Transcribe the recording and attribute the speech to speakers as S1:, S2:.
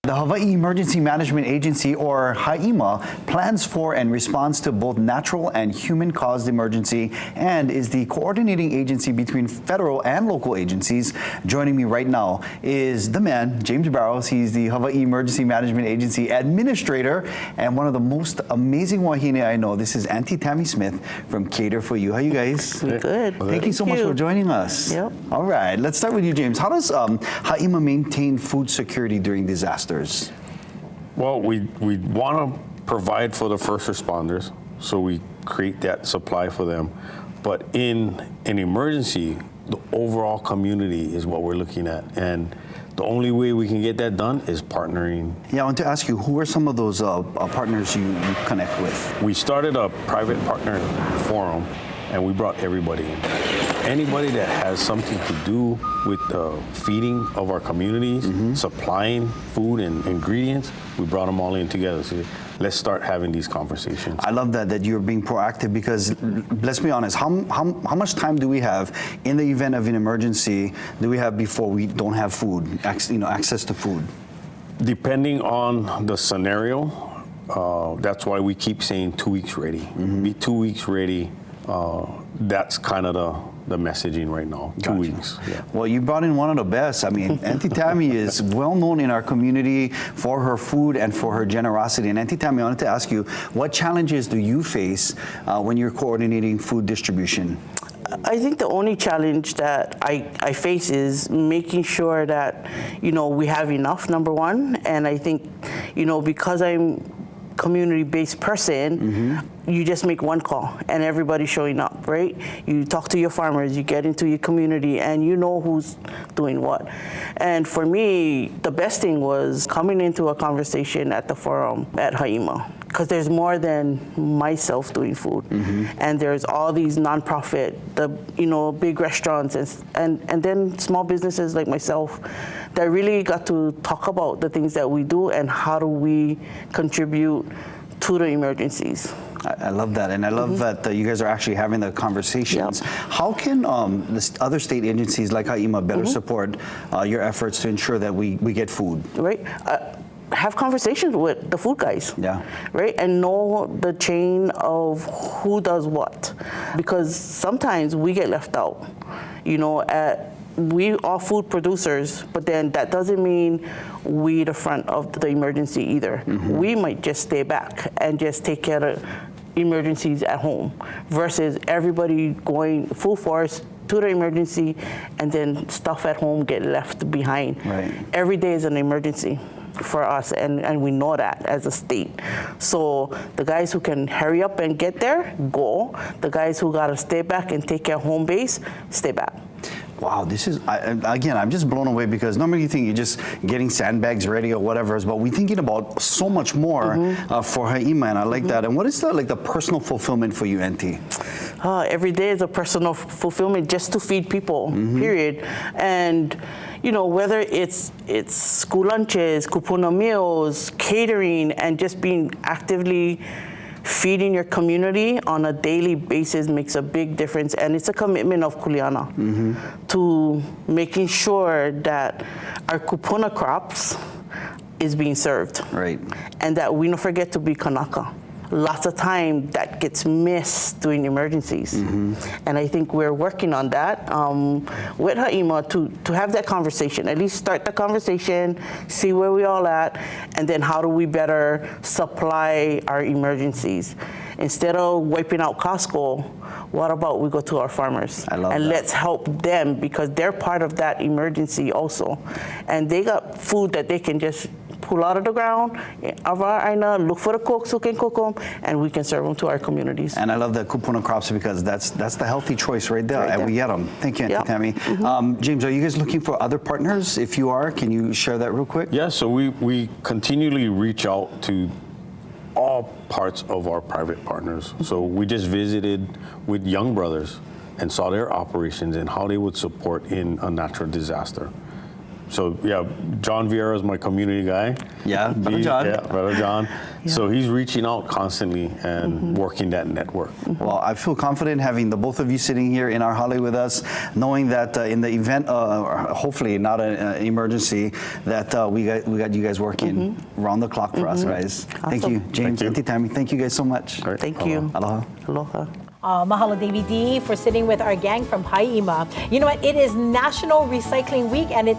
S1: The Hawai'i Emergency Management Agency, or HI-EMA, plans for and responds to both natural and human-caused emergency and is the coordinating agency between federal and local agencies. Joining me right now is the man, James Barros. He's the Hawai'i Emergency Management Agency Administrator and one of the most amazing wahine I know. This is Aunty Tammy Smith from KTER for You. How are you guys?
S2: Good.
S1: Thank you so much for joining us.
S2: Yep.
S1: All right, let's start with you, James. How does HI-EMA maintain food security during disasters?
S3: Well, we want to provide for the first responders, so we create that supply for them. But in an emergency, the overall community is what we're looking at. And the only way we can get that done is partnering.
S1: Yeah, I want to ask you, who are some of those partners you connect with?
S3: We started a private partner forum, and we brought everybody in. Anybody that has something to do with the feeding of our communities, supplying food and ingredients, we brought them all in together. So let's start having these conversations.
S1: I love that you're being proactive, because let's be honest, how much time do we have in the event of an emergency do we have before we don't have food, access to food? Depending
S3: on the scenario, that's why we keep saying 2 weeks ready. Be 2 weeks ready. That's kind of the messaging right now, 2 weeks.
S1: Yeah. Well, you brought in one of the best. I mean, Aunty Tammy is well known in our community for her food and for her generosity. And Aunty Tammy, I wanted to ask you, what challenges do you face when you're coordinating food distribution?
S2: I think the only challenge that I face is making sure that, we have enough, number one. And I think, because I'm community-based person, you just make one call and everybody's showing up, right? You talk to your farmers, you get into your community, and you know who's doing what. And for me, the best thing was coming into a conversation at the forum at HI-EMA, because there's more than myself doing food. And there's all these nonprofit, big restaurants and then small businesses like myself that really got to talk about the things that we do and how do we contribute to the emergencies.
S1: I love that, and I love that you guys are actually having the conversations.
S2: Yep.
S1: How can other state agencies like HI-EMA better support your efforts to ensure that we get food?
S2: Right. Have conversations with the food guys, right, and know the chain of who does what, because sometimes we get left out. We are food producers, but then that doesn't mean we the front of the emergency either. We might just stay back and just take care of emergencies at home, versus everybody going full force to the emergency, and then stuff at home get left behind.
S1: Right.
S2: Every day is an emergency for us, and we know that as a state. So the guys who can hurry up and get there, go. The guys who gotta stay back and take care of home base, stay back.
S1: Wow, this is, again, I'm just blown away, because normally you think you're just getting sandbags ready or whatever, but we're thinking about so much more for HI-EMA, and I like that. And what is the personal fulfillment for you, Aunty?
S2: Every day is a personal fulfillment just to feed people, period. And whether it's school lunches, kupuna meals, catering, and just being actively feeding your community on a daily basis makes a big difference. And it's a commitment of Kuleana to making sure that our kupuna crops is being served.
S1: Right. And
S2: that we don't forget to be kanaka. Lots of time that gets missed during emergencies. And I think we're working on that with HI-EMA to have that conversation, at least start the conversation, see where we all at, and then how do we better supply our emergencies. Instead of wiping out Costco, what about we go to our farmers?
S1: I love
S2: and
S1: that.
S2: Let's help them, because they're part of that emergency also. And they got food that they can just pull out of the ground, look for the cooks who can cook them, and we can serve them to our communities.
S1: And I love the kupuna crops, because that's the healthy choice right there, and we get them. Thank you, Aunty Tammy. James, are you guys looking for other partners? If you are, can you share that real quick?
S3: Yeah, so we continually reach out to all parts of our private partners. So we just visited with Young Brothers and saw their operations and how they would support in a natural disaster. So yeah, John Vieira is my community guy.
S1: Yeah, Brother John.
S3: Yeah, Brother John. So he's reaching out constantly and working that network.
S1: Well, I feel confident having the both of you sitting here in our hale with us, knowing that in the event, hopefully not an emergency, that we got you guys working round the clock for us, guys. Thank you, James, Aunty Tammy. Thank you guys so much.
S3: All right.
S2: Thank you.
S1: Aloha.
S2: Aloha.
S4: Mahalo, Davey D, for sitting with our gang from HI-EMA. You know what? It is National Recycling Week, and it